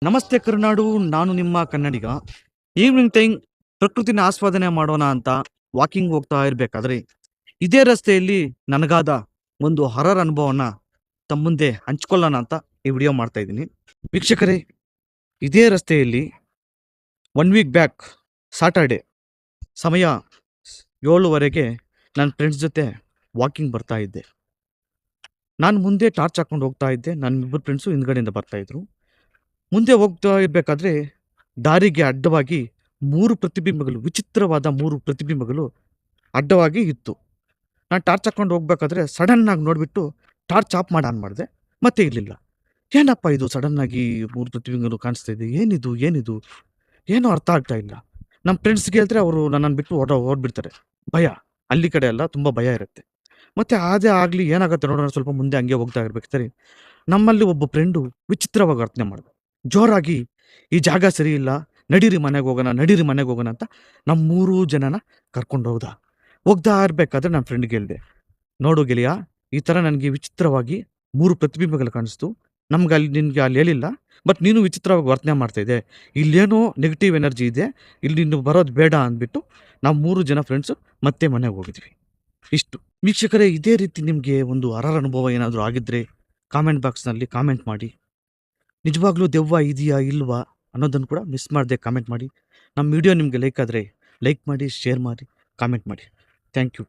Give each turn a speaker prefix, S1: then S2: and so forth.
S1: ನಮಸ್ತೆ ಕರುನಾಡು, ನಾನು ನಿಮ್ಮ ಕನ್ನಡಿಗ. ಈವ್ನಿಂಗ್ ಟೈಮ್ ಪ್ರಕೃತಿನ ಆಸ್ವಾದನೆ ಮಾಡೋಣ ಅಂತ ವಾಕಿಂಗ್ ಹೋಗ್ತಾ ಇರ್ಬೇಕಾದ್ರೆ ಇದೇ ರಸ್ತೆಯಲ್ಲಿ ನನಗಾದ ಒಂದು ಹರರ್ ಅನುಭವನ ತಮ್ಮ ಮುಂದೆ ಹಂಚ್ಕೊಳ್ಳೋಣ ಅಂತ ಈ ವಿಡಿಯೋ ಮಾಡ್ತಾ ಇದ್ದೀನಿ. ವೀಕ್ಷಕರೇ, ಇದೇ ರಸ್ತೆಯಲ್ಲಿ 1 ವೀಕ್ ಬ್ಯಾಕ್ ಸಾಟರ್ಡೆ ಸಮಯ 7:30ಗೆ ನನ್ನ ಫ್ರೆಂಡ್ಸ್ ಜೊತೆ ವಾಕಿಂಗ್ ಬರ್ತಾ ಇದ್ದೆ. ನಾನು ಮುಂದೆ ಟಾರ್ಚ್ ಹಾಕೊಂಡು ಹೋಗ್ತಾ ಇದ್ದೆ. ನನ್ನ ಇಬ್ಬರು ಫ್ರೆಂಡ್ಸು ಹಿಂದ್ಗಡೆಯಿಂದ ಬರ್ತಾ ಇದ್ರು. ಮುಂದೆ ಹೋಗ್ತಾ ಇರಬೇಕಾದ್ರೆ ದಾರಿಗೆ ಅಡ್ಡವಾಗಿ 3 ಪ್ರತಿಬಿಂಬಗಳು, ವಿಚಿತ್ರವಾದ 3 ಪ್ರತಿಬಿಂಬಗಳು ಅಡ್ಡವಾಗಿ ಇತ್ತು. ನಾನು ಟಾರ್ಚ್ ಹಾಕೊಂಡು ಹೋಗ್ಬೇಕಾದ್ರೆ ಸಡನ್ನಾಗಿ ನೋಡಿಬಿಟ್ಟು ಟಾರ್ಚ್ ಆಫ್ ಮಾಡಿ ಆನ್ ಮಾಡಿದೆ. ಮತ್ತೆ ಇರಲಿಲ್ಲ. ಏನಪ್ಪ ಇದು ಸಡನ್ನಾಗಿ 3 ಪ್ರತಿಬಿಂಬಗಳು ಕಾಣಿಸ್ತಾ ಇದೆ, ಏನಿದು ಏನಿದು ಏನೂ ಅರ್ಥ ಆಗ್ತಾ ಇಲ್ಲ. ನಮ್ಮ ಫ್ರೆಂಡ್ಸ್ಗೆ ಹೇಳಿದ್ರೆ ಅವರು ನನ್ನನ್ನು ಬಿಟ್ಟು ಓಡ್ಬಿಡ್ತಾರೆ. ಭಯ, ಅಲ್ಲಿ ಕಡೆ ಎಲ್ಲ ತುಂಬ ಭಯ ಇರುತ್ತೆ. ಮತ್ತು ಅದೇ ಆಗಲಿ ಏನಾಗುತ್ತೆ ನೋಡೋಣ, ಸ್ವಲ್ಪ ಮುಂದೆ ಹಂಗೆ ಹೋಗ್ತಾ ಇರ್ಬೇಕಾದ್ರೆ ನಮ್ಮಲ್ಲಿ ಒಬ್ಬ ಫ್ರೆಂಡು ವಿಚಿತ್ರವಾಗಿ ವರ್ತನೆ ಮಾಡಿದ. ಜೋರಾಗಿ, ಈ ಜಾಗ ಸರಿ ಇಲ್ಲ, ನಡೀರಿ ಮನೆಗೆ ಹೋಗೋಣ ಅಂತ ನಮ್ಮ 3 ಜನನ ಕರ್ಕೊಂಡು ಹೋಗ್ತಾ ಇರಬೇಕಾದ್ರೆ ನನ್ನ ಫ್ರೆಂಡ್ಗೆ ಹೇಳಿದೆ, ನೋಡು ಗೆಳೆಯ, ಈ ಥರ ನನಗೆ ವಿಚಿತ್ರವಾಗಿ 3 ಪ್ರತಿಬಿಂಬಗಳು ಕಾಣಿಸ್ತು. ನಿನಗೆ ಅಲ್ಲಿ ಹೇಳಿಲ್ಲ, ಬಟ್ ನೀನು ವಿಚಿತ್ರವಾಗಿ ವರ್ತನೆ ಮಾಡ್ತಾ ಇದೆ, ಇಲ್ಲೇನೋ ನೆಗೆಟಿವ್ ಎನರ್ಜಿ ಇದೆ, ಇಲ್ಲಿ ನೀನು ಬರೋದು ಬೇಡ ಅಂದ್ಬಿಟ್ಟು ನಾವು 3 ಜನ ಫ್ರೆಂಡ್ಸು ಮತ್ತೆ ಮನೆಗೆ ಹೋಗಿದ್ವಿ. ಇಷ್ಟು. ವೀಕ್ಷಕರೇ, ಇದೇ ರೀತಿ ನಿಮಗೆ ಒಂದು ಹರರ್ ಅನುಭವ ಏನಾದರೂ ಆಗಿದ್ದರೆ ಕಾಮೆಂಟ್ ಬಾಕ್ಸ್ನಲ್ಲಿ ಕಾಮೆಂಟ್ ಮಾಡಿ. ನಿಜವಾಗ್ಲೂ ದೆವ್ವ ಇದೆಯಾ ಇಲ್ವಾ ಅನ್ನೋದನ್ನು ಕೂಡ ಮಿಸ್ ಮಾಡದೆ ಕಾಮೆಂಟ್ ಮಾಡಿ. ನಮ್ಮ ವಿಡಿಯೋ ನಿಮಗೆ ಲೈಕ್ ಆದರೆ ಲೈಕ್ ಮಾಡಿ, ಶೇರ್ ಮಾಡಿ, ಕಾಮೆಂಟ್ ಮಾಡಿ. Thank you.